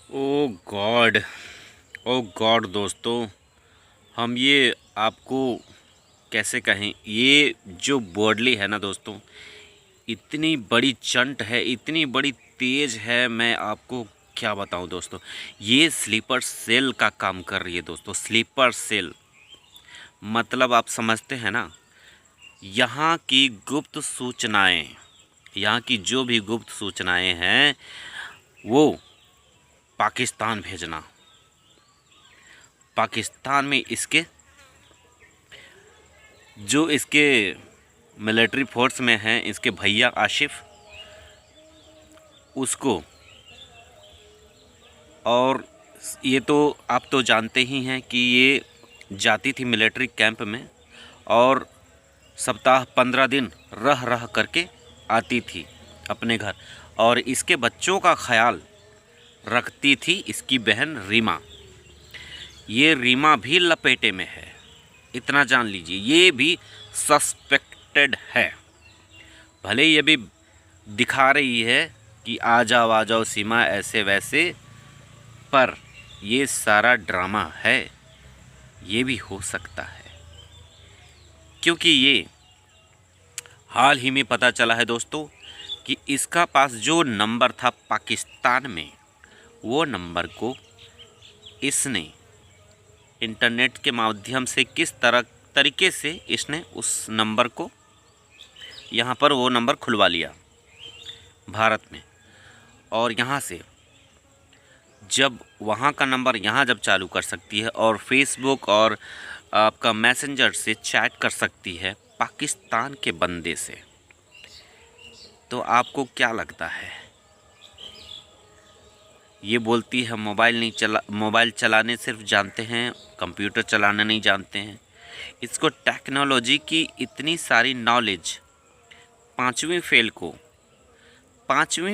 ओ God, ओ God दोस्तों, हम ये आपको कैसे कहें। ये जो बॉडली है ना दोस्तों, इतनी बड़ी चंट है, इतनी बड़ी तेज है, मैं आपको क्या बताऊं दोस्तों। ये स्लीपर सेल का काम कर रही है दोस्तों। स्लीपर सेल मतलब आप समझते हैं ना। यहाँ की गुप्त सूचनाएं, यहाँ की जो भी गुप्त सूचनाएं हैं वो पाकिस्तान भेजना। पाकिस्तान में इसके जो इसके मिलिट्री फोर्स में हैं, इसके भैया आशिफ, उसको। और ये तो आप तो जानते ही हैं कि ये जाती थी मिलिट्री कैंप में और सप्ताह 15 दिन रह रह करके आती थी अपने घर, और इसके बच्चों का ख्याल रखती थी इसकी बहन रीमा। ये रीमा भी लपेटे में है, इतना जान लीजिए। ये भी सस्पेक्टेड है। भले ये भी दिखा रही है कि आ जाओ सीमा ऐसे वैसे, पर ये सारा ड्रामा है। ये भी हो सकता है क्योंकि ये हाल ही में पता चला है दोस्तों कि इसका पास जो नंबर था पाकिस्तान में, वो नंबर को इसने इंटरनेट के माध्यम से किस तरीके से इसने उस नंबर को यहाँ पर वो नंबर खुलवा लिया भारत में। और यहाँ से जब वहाँ का नंबर यहाँ जब चालू कर सकती है और फेसबुक और आपका मैसेंजर से चैट कर सकती है पाकिस्तान के बंदे से, तो आपको क्या लगता है। ये बोलती है मोबाइल चलाने सिर्फ जानते हैं, कंप्यूटर चलाना नहीं जानते हैं। इसको टेक्नोलॉजी की इतनी सारी नॉलेज, पाँचवीं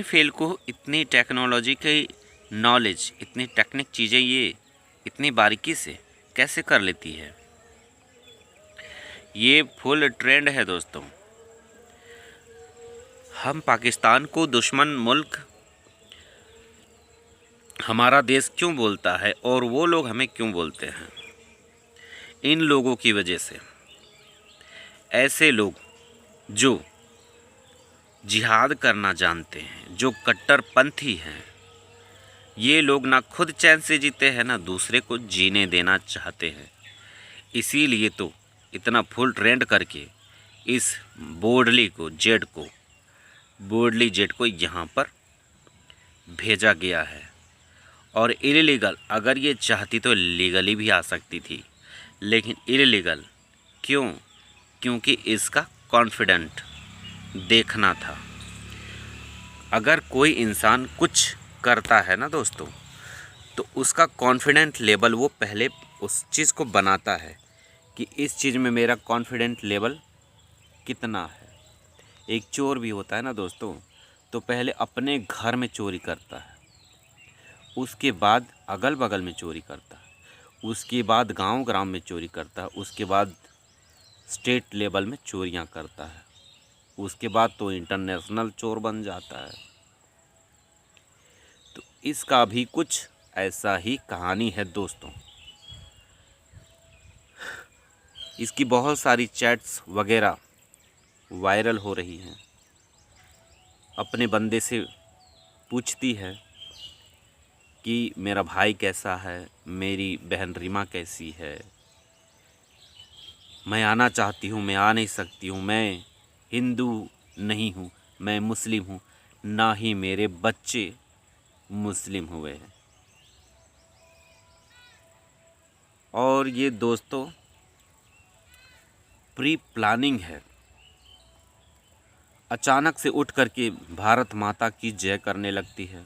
फेल को इतनी टेक्नोलॉजी की नॉलेज, इतनी टेक्निक चीज़ें ये इतनी बारीकी से कैसे कर लेती है। ये फुल ट्रेंड है दोस्तों। हम पाकिस्तान को दुश्मन मुल्क, हमारा देश क्यों बोलता है और वो लोग हमें क्यों बोलते हैं। इन लोगों की वजह से, ऐसे लोग जो जिहाद करना जानते हैं, जो कट्टरपंथी हैं, ये लोग ना खुद चैन से जीते हैं ना दूसरे को जीने देना चाहते हैं। इसीलिए तो इतना फुल ट्रेंड करके इस बोडली जेट को यहाँ पर भेजा गया है। और इलीगल, अगर ये चाहती तो लीगली भी आ सकती थी, लेकिन इलीगल क्यों? क्योंकि इसका कॉन्फिडेंट देखना था। अगर कोई इंसान कुछ करता है ना दोस्तों, तो उसका कॉन्फिडेंट लेवल वो पहले उस चीज़ को बनाता है कि इस चीज़ में मेरा कॉन्फिडेंट लेवल कितना है। एक चोर भी होता है ना दोस्तों, तो पहले अपने घर में चोरी करता है, उसके बाद अगल बगल में चोरी करता है, उसके बाद गांव में चोरी करता है, उसके बाद स्टेट लेवल में चोरियां करता है, उसके बाद तो इंटरनेशनल चोर बन जाता है। तो इसका भी कुछ ऐसा ही कहानी है दोस्तों। इसकी बहुत सारी चैट्स वगैरह वायरल हो रही हैं। अपने बंदे से पूछती है कि मेरा भाई कैसा है, मेरी बहन रीमा कैसी है, मैं आना चाहती हूँ, मैं आ नहीं सकती हूँ, मैं हिंदू नहीं हूँ, मैं मुस्लिम हूँ, ना ही मेरे बच्चे मुस्लिम हुए हैं। और ये दोस्तों प्री प्लानिंग है। अचानक से उठ करके भारत माता की जय करने लगती है,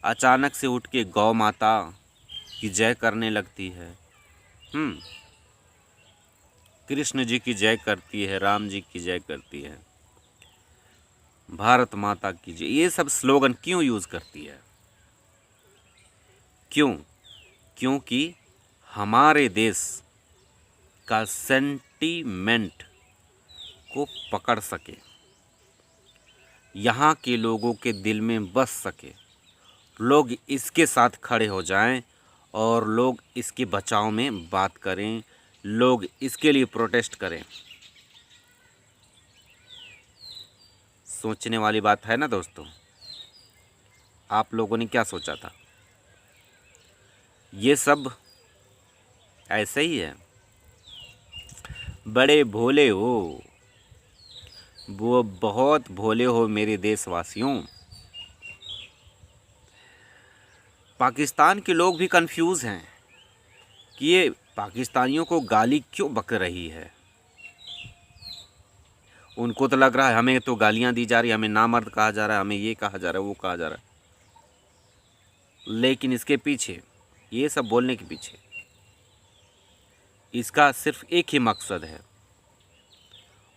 अचानक से उठ के गौ माता की जय करने लगती है, कृष्ण जी की जय करती है, राम जी की जय करती है, भारत माता की जय। ये सब स्लोगन क्यों यूज़ करती है? क्यों? क्योंकि हमारे देश का सेंटीमेंट को पकड़ सके, यहाँ के लोगों के दिल में बस सके, लोग इसके साथ खड़े हो जाएं और लोग इसके बचाव में बात करें, लोग इसके लिए प्रोटेस्ट करें। सोचने वाली बात है ना दोस्तों। आप लोगों ने क्या सोचा था? ये सब ऐसे ही है। बड़े भोले हो, वो बहुत भोले हो मेरे देशवासियों। पाकिस्तान के लोग भी कंफ्यूज हैं कि ये पाकिस्तानियों को गाली क्यों बक रही है। उनको तो लग रहा है हमें तो गालियां दी जा रही है, हमें नामर्द कहा जा रहा है, हमें ये कहा जा रहा है, वो कहा जा रहा है। लेकिन इसके पीछे, ये सब बोलने के पीछे इसका सिर्फ एक ही मकसद है,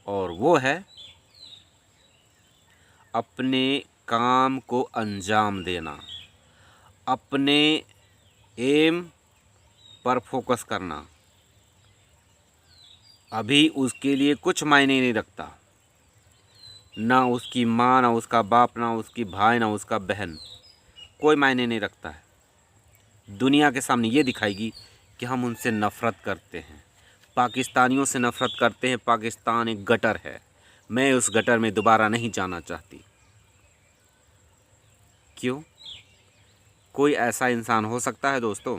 और वो है अपने काम को अंजाम देना, अपने एम पर फोकस करना। अभी उसके लिए कुछ मायने नहीं रखता, ना उसकी माँ, ना उसका बाप, ना उसकी भाई, ना उसका बहन, कोई मायने नहीं रखता है। दुनिया के सामने ये दिखाएगी कि हम उनसे नफ़रत करते हैं, पाकिस्तानियों से नफ़रत करते हैं। पाकिस्तान एक गटर है, मैं उस गटर में दोबारा नहीं जाना चाहती। क्यों? कोई ऐसा इंसान हो सकता है दोस्तों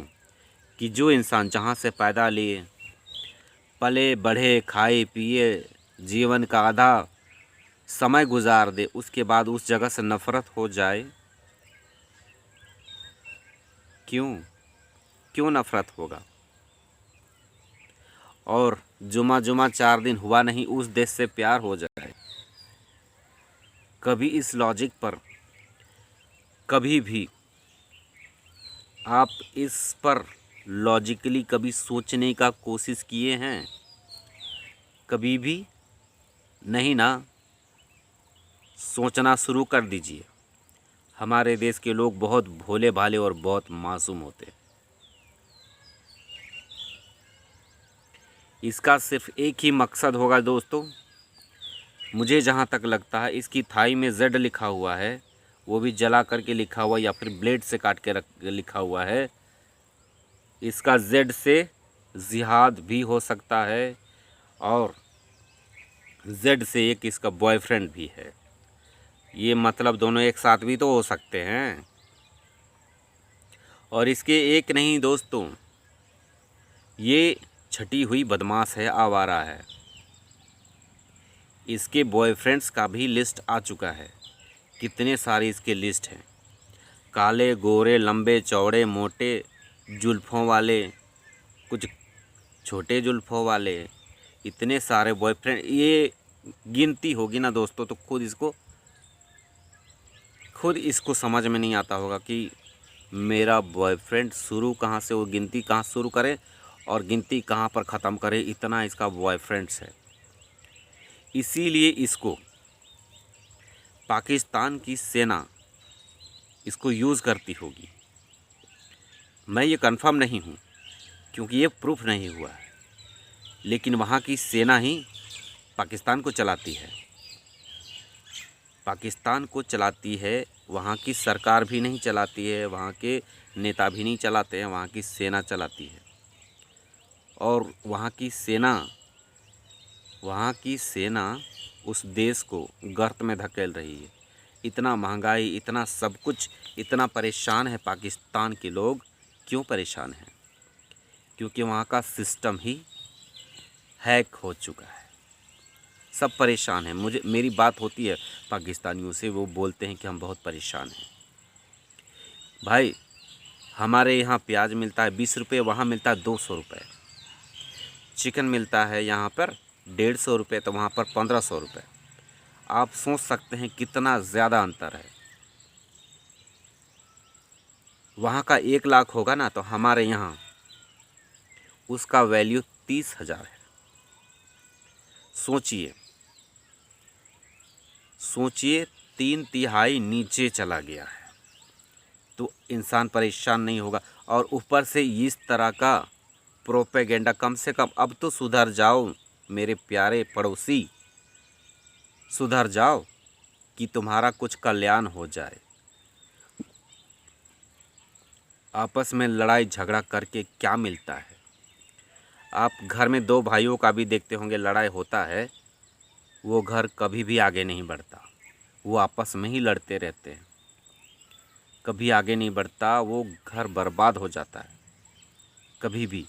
कि जो इंसान जहाँ से पैदा लिए, पले बढ़े, खाए पिए, जीवन का आधा समय गुजार दे, उसके बाद उस जगह से नफ़रत हो जाए? क्यों नफ़रत होगा? और जुमा 4 दिन हुआ नहीं, उस देश से प्यार हो जाए? कभी इस लॉजिक पर, कभी भी आप इस पर लॉजिकली कभी सोचने का कोशिश किए हैं? कभी भी नहीं ना। सोचना शुरू कर दीजिए। हमारे देश के लोग बहुत भोले भाले और बहुत मासूम होते हैं। इसका सिर्फ एक ही मकसद होगा दोस्तों, मुझे जहाँ तक लगता है इसकी थाई में जेड लिखा हुआ है, वो भी जला करके लिखा हुआ या फिर ब्लेड से काट के लिखा हुआ है। इसका जेड से जिहाद भी हो सकता है, और जेड से एक इसका बॉयफ्रेंड भी है। ये मतलब दोनों एक साथ भी तो हो सकते हैं। और इसके एक नहीं दोस्तों, ये छटी हुई बदमाश है, आवारा है। इसके बॉयफ्रेंड्स का भी लिस्ट आ चुका है। कितने सारे इसके लिस्ट हैं, काले गोरे, लंबे चौड़े, मोटे जुल्फ़ों वाले, कुछ छोटे जुल्फ़ों वाले, इतने सारे बॉयफ्रेंड। ये गिनती होगी ना दोस्तों तो खुद इसको समझ में नहीं आता होगा कि मेरा बॉयफ्रेंड शुरू कहाँ से, वो गिनती कहाँ शुरू करे और गिनती कहाँ पर ख़त्म करे। इतना इसका बॉयफ्रेंड्स है। इसीलिए इसको पाकिस्तान की सेना इसको यूज़ करती होगी। मैं ये कंफर्म नहीं हूँ क्योंकि ये प्रूफ नहीं हुआ है, लेकिन वहाँ की सेना ही पाकिस्तान को चलाती है। पाकिस्तान को चलाती है, वहाँ की सरकार भी नहीं चलाती है, वहाँ के नेता भी नहीं चलाते हैं, वहाँ की सेना चलाती है। और वहाँ की सेना उस देश को गर्त में धकेल रही है। इतना महंगाई, इतना सब कुछ, इतना परेशान है पाकिस्तान के लोग। क्यों परेशान हैं? क्योंकि वहाँ का सिस्टम ही हैक हो चुका है। सब परेशान हैं। मेरी बात होती है पाकिस्तानियों से, वो बोलते हैं कि हम बहुत परेशान हैं। भाई, हमारे यहाँ प्याज मिलता है 20 रुपये, वहाँ मिलता है 200 रुपये। चिकन मिलता है यहाँ पर 150 रुपये, तो वहाँ पर 1500 रुपये। आप सोच सकते हैं कितना ज़्यादा अंतर है। वहाँ का 1 लाख होगा ना, तो हमारे यहाँ उसका वैल्यू 30,000 है। सोचिए 3/3 नीचे चला गया है, तो इंसान परेशान नहीं होगा। और ऊपर से इस तरह का प्रोपेगेंडा, कम से कम अब तो सुधर जाओ मेरे प्यारे पड़ोसी, सुधर जाओ कि तुम्हारा कुछ कल्याण हो जाए। आपस में लड़ाई झगड़ा करके क्या मिलता है। आप घर में दो भाइयों का भी देखते होंगे, लड़ाई होता है, वो घर कभी भी आगे नहीं बढ़ता, वो आपस में ही लड़ते रहते हैं, कभी आगे नहीं बढ़ता, वो घर बर्बाद हो जाता है कभी भी।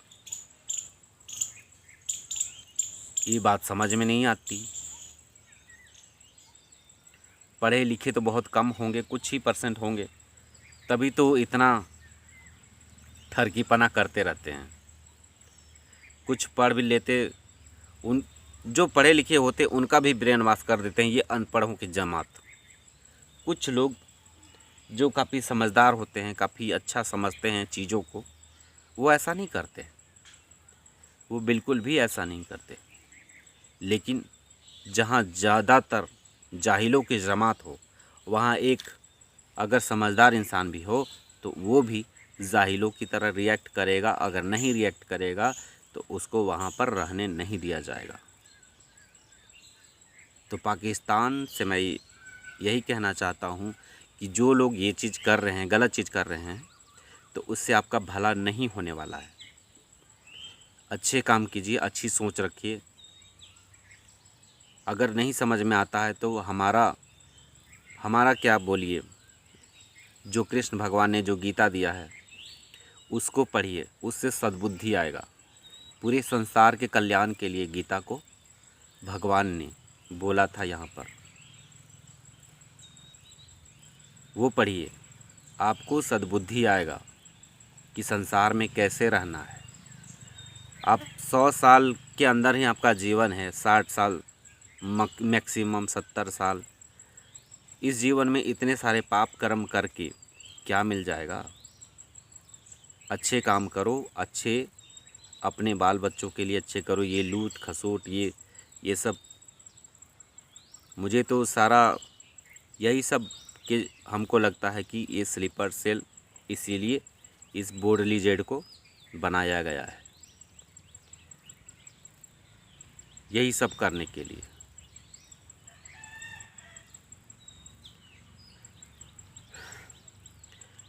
ये बात समझ में नहीं आती। पढ़े लिखे तो बहुत कम होंगे, कुछ ही % होंगे, तभी तो इतना ठरकीपना करते रहते हैं। कुछ पढ़ भी लेते, उन जो पढ़े लिखे होते उनका भी ब्रेन वॉश कर देते हैं ये अनपढ़ों की जमात। कुछ लोग जो काफ़ी समझदार होते हैं, काफ़ी अच्छा समझते हैं चीज़ों को, वो ऐसा नहीं करते, वो बिल्कुल भी ऐसा नहीं करते। लेकिन जहाँ ज़्यादातर जाहिलों की जमात हो, वहाँ एक अगर समझदार इंसान भी हो तो वो भी जाहिलों की तरह रिएक्ट करेगा। अगर नहीं रिएक्ट करेगा तो उसको वहाँ पर रहने नहीं दिया जाएगा। तो पाकिस्तान से मैं यही कहना चाहता हूँ कि जो लोग ये चीज़ कर रहे हैं, गलत चीज़ कर रहे हैं, तो उससे आपका भला नहीं होने वाला है। अच्छे काम कीजिए, अच्छी सोच रखिए। अगर नहीं समझ में आता है तो हमारा क्या बोलिए, जो कृष्ण भगवान ने जो गीता दिया है उसको पढ़िए, उससे सद्बुद्धि आएगा। पूरे संसार के कल्याण के लिए गीता को भगवान ने बोला था यहाँ पर, वो पढ़िए, आपको सद्बुद्धि आएगा कि संसार में कैसे रहना है। आप 100 साल के अंदर ही आपका जीवन है, 60 साल मैक्सिमम 70 साल। इस जीवन में इतने सारे पाप कर्म करके क्या मिल जाएगा। अच्छे काम करो, अच्छे अपने बाल बच्चों के लिए अच्छे करो। ये लूट खसोट ये सब, मुझे तो सारा यही सब कि हमको लगता है कि ये स्लीपर सेल इसीलिए इस बोडली जेड को बनाया गया है, यही सब करने के लिए।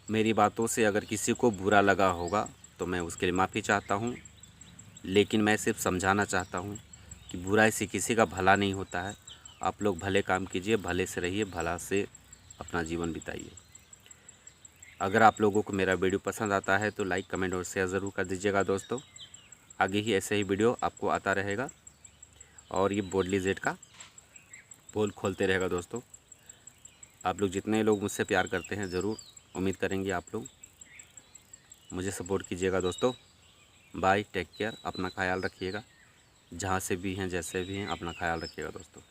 मेरी बातों से अगर किसी को बुरा लगा होगा तो मैं उसके लिए माफ़ी चाहता हूँ, लेकिन मैं सिर्फ समझाना चाहता हूँ कि बुराई से किसी का भला नहीं होता है। आप लोग भले काम कीजिए, भले से रहिए, भला से अपना जीवन बिताइए। अगर आप लोगों को मेरा वीडियो पसंद आता है तो लाइक, कमेंट और शेयर ज़रूर कर दीजिएगा दोस्तों। आगे ही ऐसे ही वीडियो आपको आता रहेगा और ये बोडली जेड का पोल खोलते रहेगा दोस्तों। आप लोग जितने लोग मुझसे प्यार करते हैं, ज़रूर उम्मीद करेंगे आप लोग मुझे सपोर्ट कीजिएगा दोस्तों। बाय, टेक केयर, अपना ख्याल रखिएगा। जहाँ से भी हैं, जैसे भी हैं, अपना ख्याल रखिएगा दोस्तों।